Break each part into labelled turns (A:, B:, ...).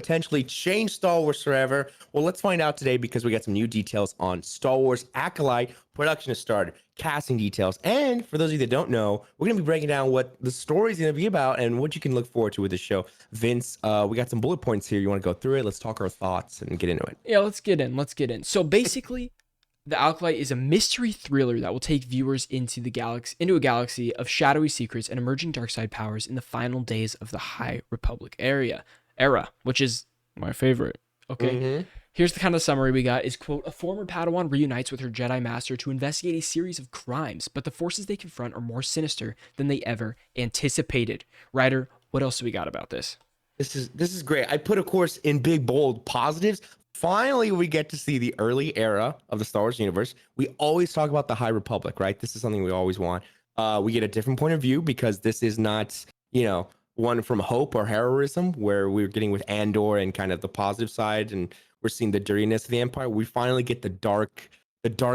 A: potentially change Star Wars forever? Well, let's find out today because we got some new details on Star Wars Acolyte. Production has started, casting details, and for those of you that don't know, we're going to be breaking down what the story is going to be about and what you can look forward to with the show. Vince, we got some bullet points here. You want to go through it? Let's talk our thoughts and get into it.
B: Yeah, let's get in. So basically, The Acolyte is a mystery thriller that will take viewers into a galaxy of shadowy secrets and emerging dark side powers in the final days of the High Republic era, which is my favorite. Okay. Here's the kind of summary we got is, quote, a former Padawan reunites with her Jedi Master to investigate a series of crimes, but the forces they confront are more sinister than they ever anticipated. Ryder, what else do we got about this?
A: This is great. I put, of course, in big, bold positives. Finally, we get to see the early era of the Star Wars universe. We always talk about the High Republic, right? This is something we always want. We get a different point of view because this is not, one from hope or heroism where we're getting with Andor and kind of the positive side, and we're seeing the dirtiness of the Empire. We finally get the dark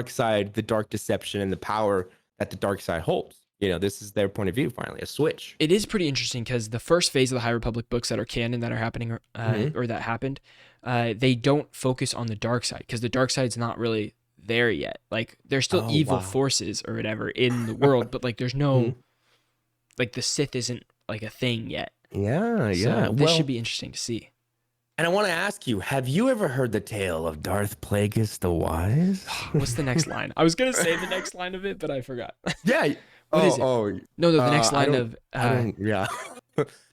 A: side, the dark deception, and the power that the dark side holds. This is their point of view, finally, a switch.
B: It is pretty interesting because the first phase of the High Republic books that are canon that are happening or that happened, they don't focus on the dark side because the dark side's not really there yet. Like, there's still evil forces or whatever in the world, but like there's no, like the Sith isn't like a thing yet.
A: Yeah.
B: So this should be interesting to see.
A: And I want to ask you, have you ever heard the tale of Darth Plagueis the Wise?
B: What's the next line? I was going to say the next line of it, but I forgot.
A: Yeah.
B: What is it? No, the next line of
A: yeah.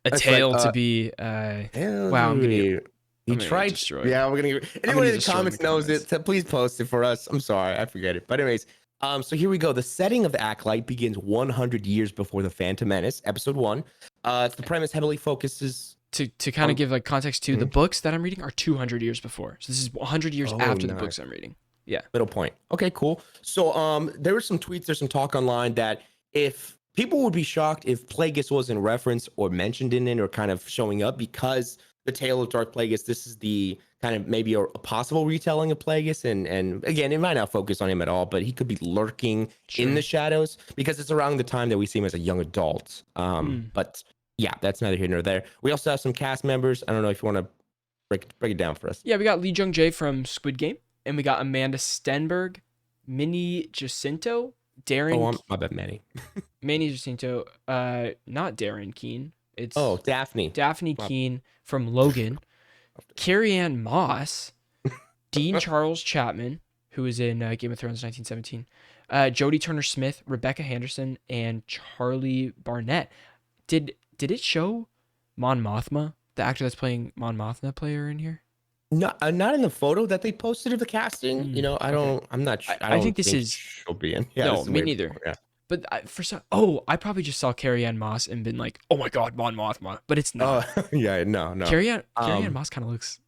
B: A tale to be wow,
A: he tried. Yeah, we're gonna. Anyone in the comments knows it. So please post it for us. I'm sorry, I forget it. But anyways, so here we go. The setting of the Acolyte begins 100 years before the Phantom Menace, Episode 1. The premise heavily focuses
B: to kind of give like context to the books that I'm reading are 200 years before. So this is 100 years after the books I'm reading. Yeah.
A: Middle point. Okay, cool. So there were some tweets, there's some talk online that if people would be shocked if Plagueis wasn't referenced or mentioned in it or kind of showing up because the tale of Darth Plagueis, this is the kind of maybe a possible retelling of Plagueis. And again, it might not focus on him at all, but he could be lurking in the shadows because it's around the time that we see him as a young adult. But yeah, that's neither here nor there. We also have some cast members. I don't know if you want to break it down for us.
B: Yeah, we got Lee Jung Jae from Squid Game, and we got Amanda Stenberg, Minnie Jacinto, Darren.
A: Oh, my bad, Manny.
B: Manny Jacinto, not Darren Keane. It's
A: Daphne.
B: Daphne Keane from Logan. Carrie Ann Moss, Dean Charles Chapman, who was in Game of Thrones 1917, Jodie Turner-Smith, Rebecca Henderson, and Charlie Barnett. Did it show Mon Mothma, the actor that's playing Mon Mothma, player in here?
A: No, not in the photo that they posted of the casting. I'm not sure.
B: I think this is.
A: She'll be in. Yeah,
B: no, me neither.
A: Yeah.
B: But I probably just saw Carrie Ann Moss and been like, oh my God, Mon Mothma. But it's not.
A: Yeah, no.
B: Carrie Ann Moss kind of looks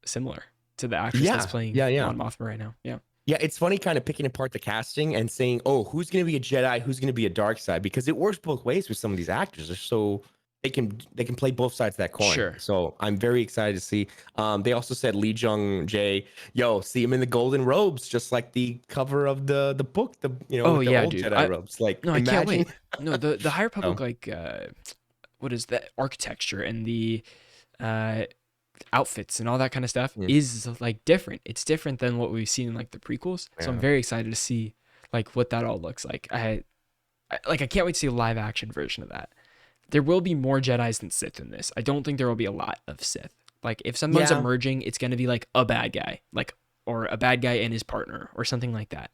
B: similar to the actress that's playing Mon Mothma right now. Yeah.
A: Yeah, it's funny kind of picking apart the casting and saying, oh, who's going to be a Jedi, who's going to be a dark side, because it works both ways with some of these actors. They're so they can play both sides of that coin.
B: Sure.
A: So I'm very excited to see. They also said Lee Jung Jae, see him in the golden robes, just like the cover of the book. The old Jedi robes. Like,
B: no, I can't wait. No, the High Republic what is that architecture and the outfits and all that kind of stuff is like different. It's different than what we've seen in like the prequels. So I'm very excited to see like what that all looks like. I can't wait to see a live action version of that. There will be more Jedis than Sith in this. I don't think there will be a lot of Sith. Like if someone's emerging, it's going to be like a bad guy, or a bad guy and his partner or something like that.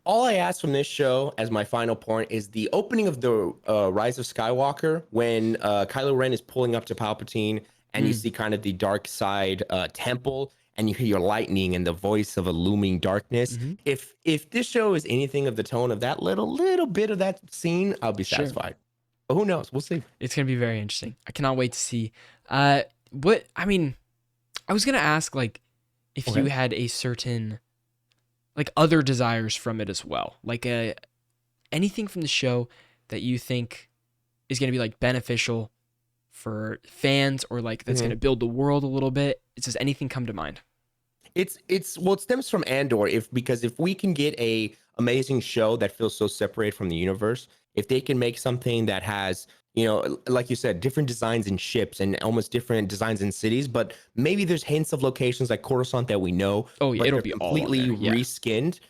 A: All I ask from this show as my final point is the opening of the Rise of Skywalker when Kylo Ren is pulling up to Palpatine and you see kind of the dark side temple and you hear your lightning and the voice of a looming darkness. If this show is anything of the tone of that little bit of that scene, I'll be satisfied. But who knows? We'll see.
B: It's going to be very interesting. I cannot wait to see. I was going to ask if you had a certain other desires from it as well. Anything from the show that you think is going to be beneficial for fans or that's going to build the world a little bit. Does anything come to mind?
A: It stems from Andor because if we can get a amazing show that feels so separated from the universe, if they can make something that has, like you said, different designs in ships and almost different designs in cities, but maybe there's hints of locations like Coruscant that we know,
B: Oh yeah,
A: but
B: it'll
A: they're
B: be all on
A: completely
B: there. Yeah.
A: reskinned.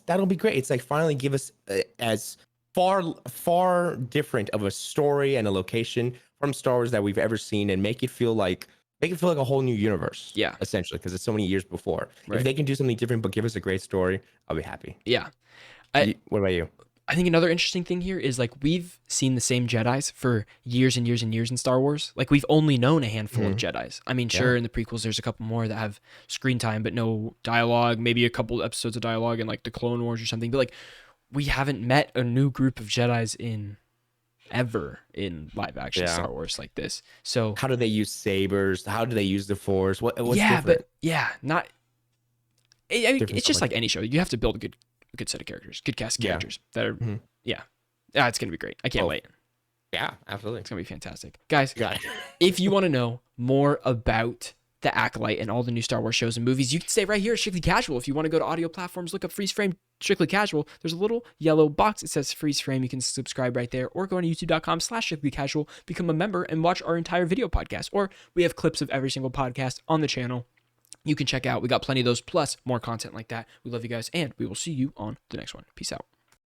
A: That'll be great. It's like finally give us as far different of a story and a location from Star Wars that we've ever seen, and make it feel like a whole new universe.
B: Yeah.
A: Essentially, because it's so many years before.
B: Right.
A: If they can do something different but give us a great story, I'll be happy.
B: Yeah.
A: What about you?
B: I think another interesting thing here is like we've seen the same Jedis for years and years and years in Star Wars. Like we've only known a handful of Jedis. I mean, sure, in the prequels there's a couple more that have screen time but no dialogue, maybe a couple episodes of dialogue in like the Clone Wars or something. But like we haven't met a new group of Jedis in live action Star Wars like this. So
A: how do they use sabers? How do they use the Force? What's
B: yeah,
A: different?
B: but yeah, not. I mean, it's just like any show. You have to build a good set of characters, good cast of characters that are, it's gonna be great. I can't wait.
A: Yeah, absolutely.
B: It's gonna be fantastic, guys. If you want to know more about the Acolyte and all the new Star Wars shows and movies, you can stay right here at Strictly Casual. If you want to go to audio platforms, look up Freeze Frame Strictly Casual. There's a little yellow box that says Freeze Frame. You can subscribe right there, or go on youtube.com/Strictly Casual, become a member, and watch our entire video podcast. Or we have clips of every single podcast on the channel. You can check out. We got plenty of those, plus more content like that. We love you guys, and we will see you on the next one. Peace out.